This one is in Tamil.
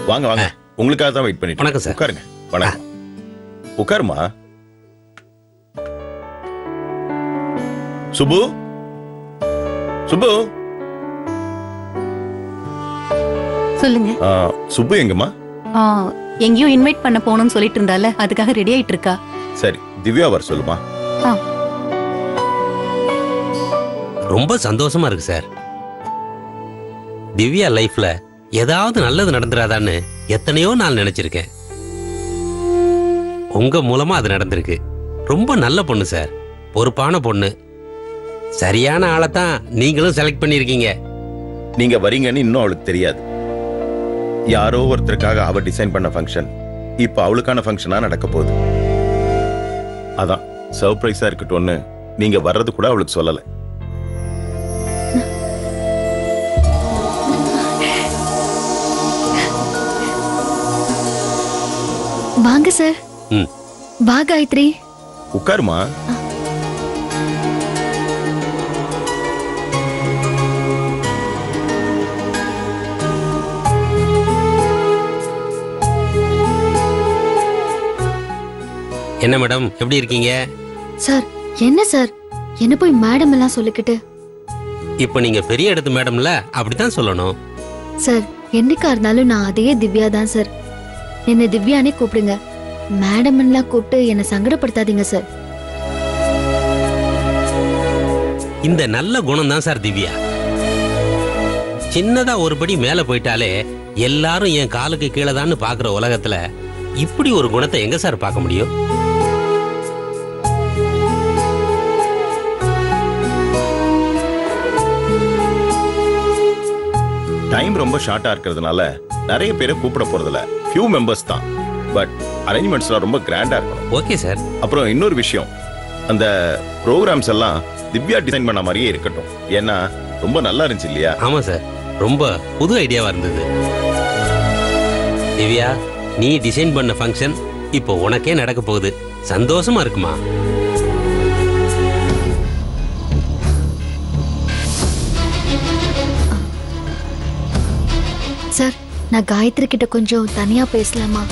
வாங்க வாங்க, உங்களுக்காக தான் வெயிட் பண்ணிட்டு. வணக்கம் சார். உட்காருங்க. வணக்கம். உட்காருமா. சுபு, சுபு. சொல்லுங்க. சுபு எங்கம்மா? எங்கேயோ இன்வைட் பண்ண போகணும்னு சொல்லிட்டு இருந்தால, அதுக்காக ரெடி ஆயிட்டு இருக்கா. சரி, திவ்யா வர சொல்லுமா. ரொம்ப சந்தோஷமா இருக்கு சார். திவ்யா லைஃப்ல ஏதாவது நல்லது நடந்துராதான்னு எத்தனையோ நாள் நினைச்சிருக்கேன். உங்க மூலமா அது நடந்திருக்கு. ரொம்ப நல்ல பொண்ணு சார், பொறுப்பான பொண்ணு. சரியான ஆளைத்தான் நீங்களும் செலக்ட் பண்ணிருக்கீங்க. நீங்க வரீங்கன்னு இன்னும் அவளுக்கு தெரியாது. யாரோ ஒருத்தருக்காக அவ டிசைன் பண்ண ஃபங்க்ஷன் இப்ப அவளுக்கான ஃபங்க்ஷனா நடக்க போகுது. அதான் சர்ப்ரைஸா இருக்கட்டும்னு நீங்க வர்றது கூட அவளுக்கு சொல்லல. வாங்க சார். வா காயத்ரி. உட்காருமா. என்ன மேடம், எப்படி இருக்கீங்க? சார் என்ன சார், என்ன போய் மேடம் எல்லாம் சொல்லிக்கிட்டு. இப்ப நீங்க பெரிய இடத்து மேடம்ல, அப்படித்தான் சொல்லணும். சார் என்னைக்கா இருந்தாலும் நான் அதே திவ்யா தான் சார். என்ன திவ்யானே கூப்பிடுங்க. மேடம் எல்லாம் கூப்பிட்டு என்ன சங்கடப்படுத்தாதீங்க சார். இந்த நல்ல குணம் தான் சார் திவ்யா. சின்னதா ஒருபடி மேல போயிட்டாலே எல்லாரும் என் காலுக்கு கீழே தான் பாக்குற உலகத்துல இப்படி ஒரு குணத்தை எங்க சார் பார்க்க முடியும்? டைம் ரொம்ப ஷார்ட்டா இருக்கிறதுனால நிறைய பேரை கூப்பிட போறதில்ல. ஃபியூ மெம்பர்ஸ் தான். பட் அரேஞ்ச்மெண்ட்ஸ்லாம் ரொம்ப கிராண்டா இருக்கணும். Okay sir. அப்புறம் இன்னொரு விஷயம், அந்த ப்ரோக்ராம்ஸ் எல்லாம் திவ்யா டிசைன் பண்ண மாதிரியே இருக்கட்டும். ஏன்னா ரொம்ப நல்லா இருந்துச்சு இல்லையா? ஆமா சார், ரொம்ப புது ஐடியாவா இருந்தது. திவ்யா, நீ டிசைன் பண்ண ஃபங்க்ஷன் இப்போ உனக்கே நடக்க போகுது. சந்தோஷமா இருக்குமா? சார் நான் காயத்ரி கிட்ட கொஞ்சம் தனியா பேசலாமா?